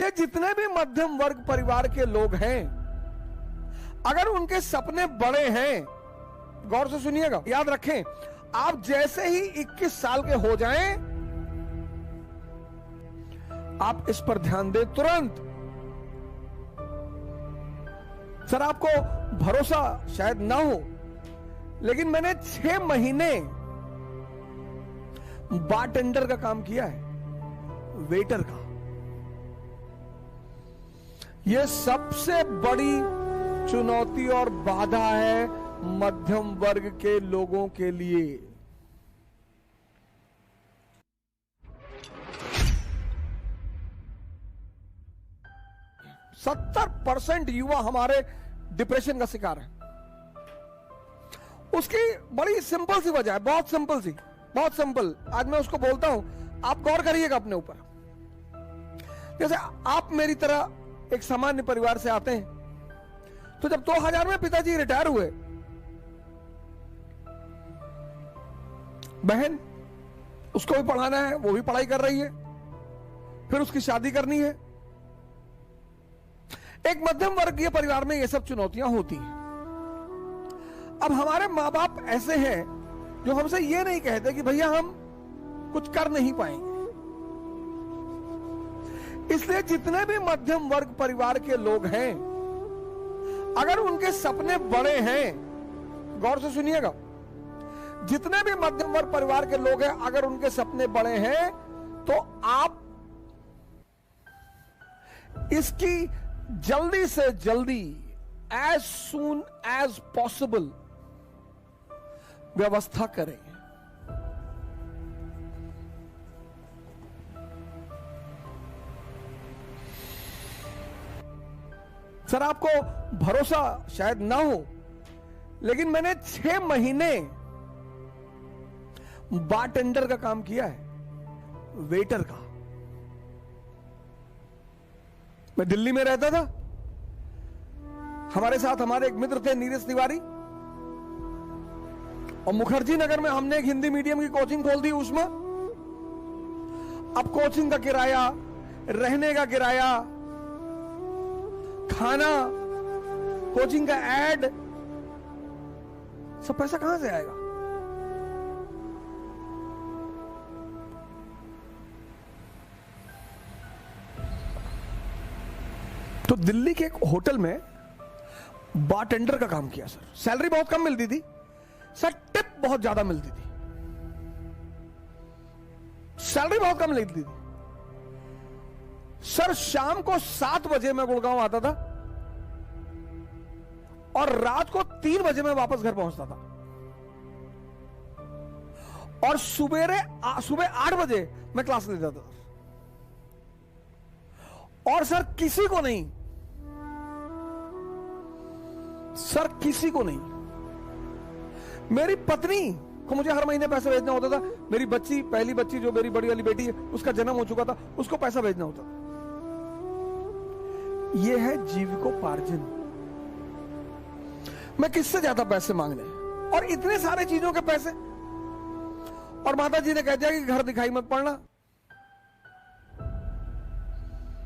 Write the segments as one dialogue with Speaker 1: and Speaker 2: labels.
Speaker 1: ये जितने भी मध्यम वर्ग परिवार के लोग हैं, अगर उनके सपने बड़े हैं, गौर से सुनिएगा, याद रखें, आप जैसे ही 21 साल के हो जाएं, आप इस पर ध्यान दें तुरंत। सर आपको भरोसा शायद ना हो, लेकिन मैंने 6 महीने बारटेंडर का काम किया है, वेटर का। यह सबसे बड़ी चुनौती और बाधा है मध्यम वर्ग के लोगों के लिए। %70 युवा हमारे डिप्रेशन का शिकार है। उसकी बड़ी सिंपल सी वजह है, बहुत सिंपल सी, बहुत सिंपल। आज मैं उसको बोलता हूं, आप गौर करिएगा अपने ऊपर। जैसे आप मेरी तरह एक सामान्य परिवार से आते हैं, तो जब 2000 में पिताजी रिटायर हुए, बहन उसको भी पढ़ाना है, वो भी पढ़ाई कर रही है, फिर उसकी शादी करनी है। एक मध्यम वर्गीय परिवार में ये सब चुनौतियां होती हैं। अब हमारे मां बाप ऐसे हैं जो हमसे ये नहीं कहते कि भैया हम कुछ कर नहीं पाएंगे। इसलिए जितने भी मध्यम वर्ग परिवार के लोग हैं, अगर उनके सपने बड़े हैं, गौर से सुनिएगा, जितने भी मध्यम वर्ग परिवार के लोग हैं, अगर उनके सपने बड़े हैं, तो आप इसकी जल्दी से जल्दी, एज सून एज पॉसिबल व्यवस्था करें। सर आपको भरोसा शायद ना हो, लेकिन मैंने 6 महीने बारटेंडर का काम किया है, वेटर का। मैं दिल्ली में रहता था, हमारे साथ हमारे एक मित्र थे नीरज तिवारी, और मुखर्जी नगर में हमने एक हिंदी मीडियम की कोचिंग खोल दी उसमें। अब कोचिंग का किराया, रहने का किराया, खाना, कोचिंग का एड, सब पैसा कहां से आएगा? तो दिल्ली के एक होटल में बारटेंडर का काम किया सर। सैलरी बहुत कम मिलती थी सर, टिप बहुत ज्यादा मिलती थी। सैलरी बहुत कम मिलती थी सर। शाम को 7 बजे मैं गुड़गांव आता था और रात को 3 बजे मैं वापस घर पहुंचता था, और सुबह 8 बजे मैं क्लास लेता था। और सर किसी को नहीं, सर किसी को नहीं, मेरी पत्नी को मुझे हर महीने पैसा भेजना होता था। मेरी बच्ची, पहली बच्ची जो मेरी बड़ी वाली बेटी है, उसका जन्म हो चुका था, उसको पैसा भेजना होता था। यह है जीविकोपार्जन। मैं किससे ज्यादा पैसे मांगने, और इतने सारे चीजों के पैसे। और माता जी ने कह दिया कि घर दिखाई मत पड़ना।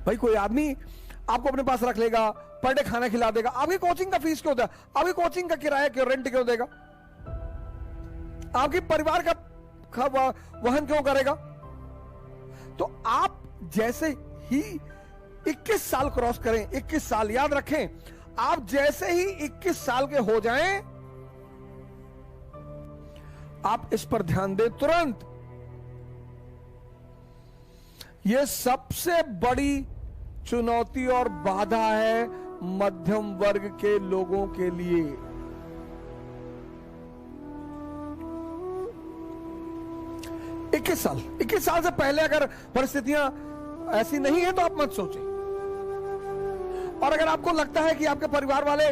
Speaker 1: भाई कोई आदमी आपको अपने पास रख लेगा, पर डे खाना खिला देगा, आपकी कोचिंग का फीस क्यों देगा? आपकी कोचिंग का किराया क्यों, रेंट क्यों देगा? आपकी परिवार का वहन क्यों करेगा? तो आप जैसे ही 21 साल क्रॉस करें, 21 साल याद रखें, आप जैसे ही 21 साल के हो जाएं, आप इस पर ध्यान दें तुरंत। यह सबसे बड़ी चुनौती और बाधा है मध्यम वर्ग के लोगों के लिए। इक्कीस साल से पहले अगर परिस्थितियां ऐसी नहीं है तो आप मत सोचें। और अगर आपको लगता है कि आपके परिवार वाले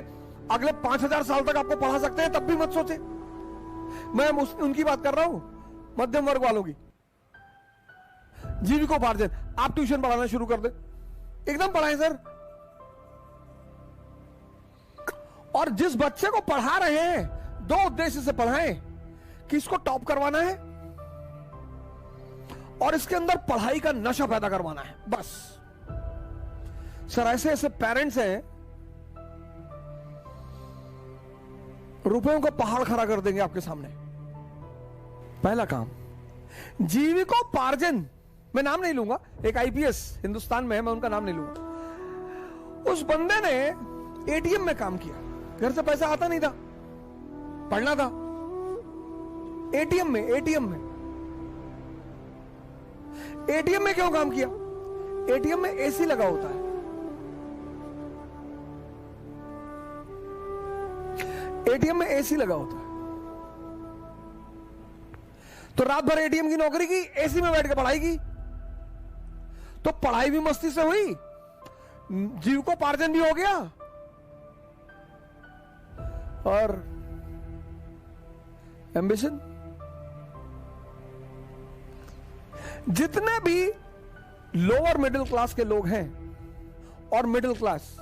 Speaker 1: अगले 5000 साल तक आपको पढ़ा सकते हैं, तब भी मत सोचें। मैं उनकी बात कर रहा हूं, मध्यम वर्ग वालों की। जीविकोपार्जन, आप ट्यूशन पढ़ाना शुरू कर दें, एकदम पढ़ाएं सर। और जिस बच्चे को पढ़ा रहे हैं, 2 उद्देश्य से पढ़ाएं कि इसको टॉप करवाना है और इसके अंदर पढ़ाई का नशा पैदा करवाना है, बस। सर ऐसे ऐसे पेरेंट्स हैं, रुपयों का पहाड़ खड़ा कर देंगे आपके सामने। पहला काम, जीविकोपार्जन, मैं नाम नहीं लूंगा, एक आईपीएस हिंदुस्तान में है, मैं उनका नाम नहीं लूंगा। उस बंदे ने एटीएम में काम किया, घर से पैसा आता नहीं था, पढ़ना था। एटीएम में क्यों काम किया? एटीएम में एसी लगा होता है, एटीएम में एसी लगा होता है। तो रात भर एटीएम की नौकरी की, एसी में बैठ के पढ़ाई की, तो पढ़ाई भी मस्ती से हुई, जीविकोपार्जन भी हो गया, और एम्बिशन। जितने भी लोअर मिडिल क्लास के लोग हैं और मिडिल क्लास,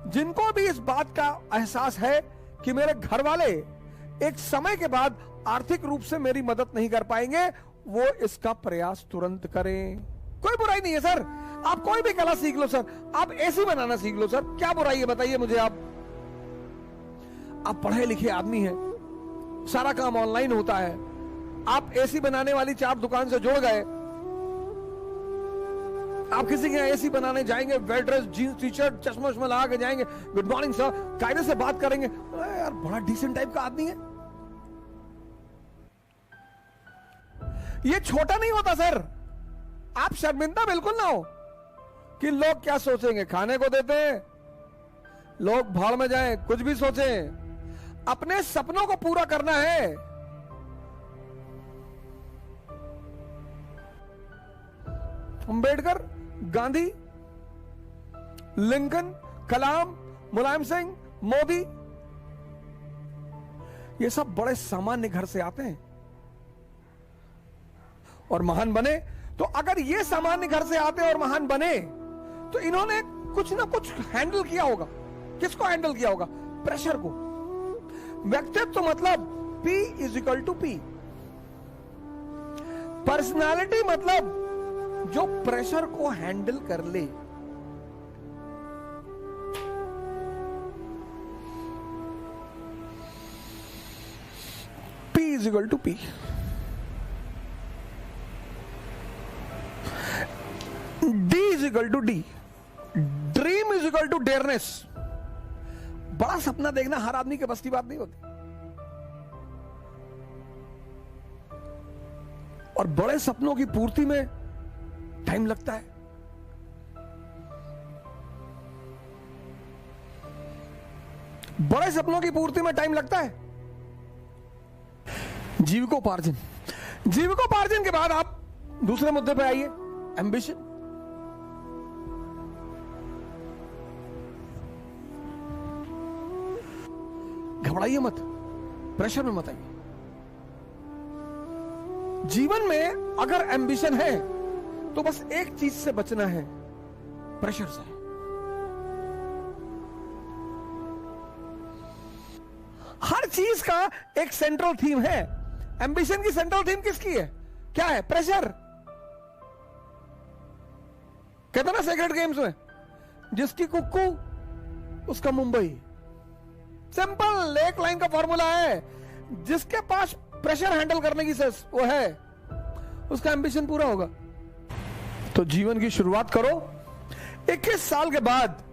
Speaker 1: जिनको भी इस बात का एहसास है कि मेरे घर वाले एक समय के बाद आर्थिक रूप से मेरी मदद नहीं कर पाएंगे, वो इसका प्रयास तुरंत करें। कोई बुराई नहीं है सर, आप कोई भी कला सीख लो सर, आप एसी बनाना सीख लो सर, क्या बुराई है बताइए मुझे। आप पढ़े लिखे आदमी हैं, सारा काम ऑनलाइन होता है, आप एसी बनाने वाली 4 दुकान से जुड़ गए, आप किसी के यहाँ एसी बनाने जाएंगे, well dress, jeans T shirt, चश्मा उश्मा लगा के जाएंगे, गुड मॉर्निंग सर, कायदे से बात करेंगे, अरे यार बड़ा डिसेंट टाइप का आदमी है। ये छोटा नहीं होता सर, आप शर्मिंदा बिल्कुल ना हो कि लोग क्या सोचेंगे। खाने को देते हैं, लोग भाड़ में जाएं, कुछ भी सोचें, अपने सपनों को पूरा करना है। अंबेडकर, गांधी, लिंकन, कलाम, मुलायम सिंह, मोदी, ये सब बड़े सामान्य घर से आते हैं और महान बने। तो अगर ये सामान्य घर से आते और महान बने, तो इन्होंने कुछ ना कुछ हैंडल किया होगा। किसको हैंडल किया होगा? प्रेशर को। व्यक्तित्व मतलब P = P। पर्सनालिटी मतलब जो प्रेशर को हैंडल कर ले। P = P। D = D। Dream = dearness. बड़ा सपना देखना हर आदमी के बस की बात नहीं होती, और बड़े सपनों की पूर्ति में टाइम लगता है। बड़े सपनों की पूर्ति में टाइम लगता है। जीविकोपार्जन। जीविकोपार्जन के बाद आप दूसरे मुद्दे पे आइए, एम्बिशन। घबराइए मत, प्रेशर में मत आइए। जीवन में अगर एम्बिशन है तो बस एक चीज से बचना है, प्रेशर से। हर चीज का एक सेंट्रल थीम है। एम्बिशन की सेंट्रल थीम किसकी है? क्या है? प्रेशर। कहते ना सेक्रेट गेम्स में, जिसकी कुक्कू उसका मुंबई। सिंपल एक लाइन का फॉर्मूला है, जिसके पास प्रेशर हैंडल करने की वो है, उसका एम्बिशन पूरा होगा। तो जीवन की शुरुआत करो 21 साल के बाद।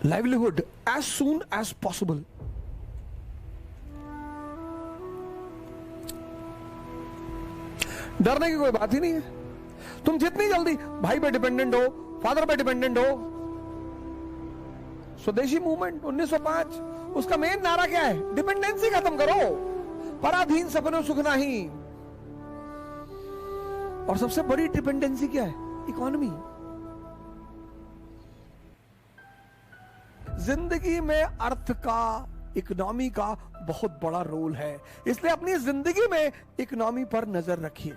Speaker 1: Livelihood as soon as possible. डरने की कोई बात ही नहीं है। तुम जितनी जल्दी भाई पे डिपेंडेंट हो, फादर पे डिपेंडेंट हो। स्वदेशी मूवमेंट 1905, उसका मेन नारा क्या है? डिपेंडेंसी खत्म करो, पराधीन सपनों सुख नहीं। और सबसे बड़ी डिपेंडेंसी क्या है? इकोनॉमी। जिंदगी में अर्थ का, इकोनॉमी का बहुत बड़ा रोल है, इसलिए अपनी जिंदगी में इकोनॉमी पर नजर रखिए।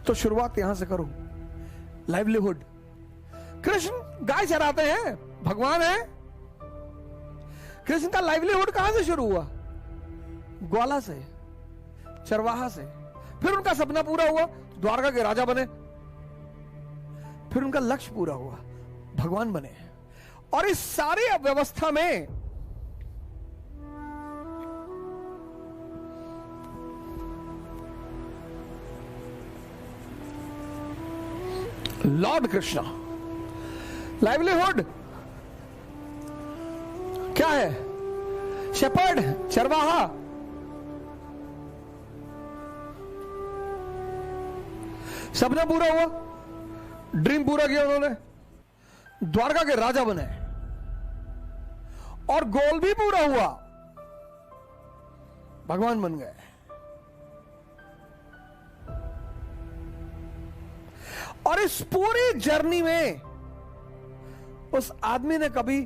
Speaker 1: तो शुरुआत यहां से करो। लाइवलीहुड। कृष्ण गाय चराते हैं, भगवान है। कृष्ण का लाइवलीहुड कहां से शुरू हुआ? ग्वाला से, चरवाहा से। फिर उनका सपना पूरा हुआ, द्वारका के राजा बने, फिर उनका लक्ष्य पूरा हुआ, भगवान बने। और इस सारी व्यवस्था में लॉर्ड कृष्णा, लाइवलीहुड क्या है? शेपर्ड, चरवाहा। सपना पूरा हुआ, ड्रीम पूरा किया उन्होंने, द्वारका के राजा बने, और गोल भी पूरा हुआ, भगवान बन गए। और इस पूरी जर्नी में उस आदमी ने कभी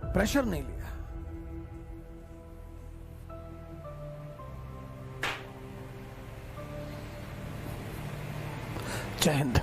Speaker 1: प्रेशर नहीं लिया। जय हिंद।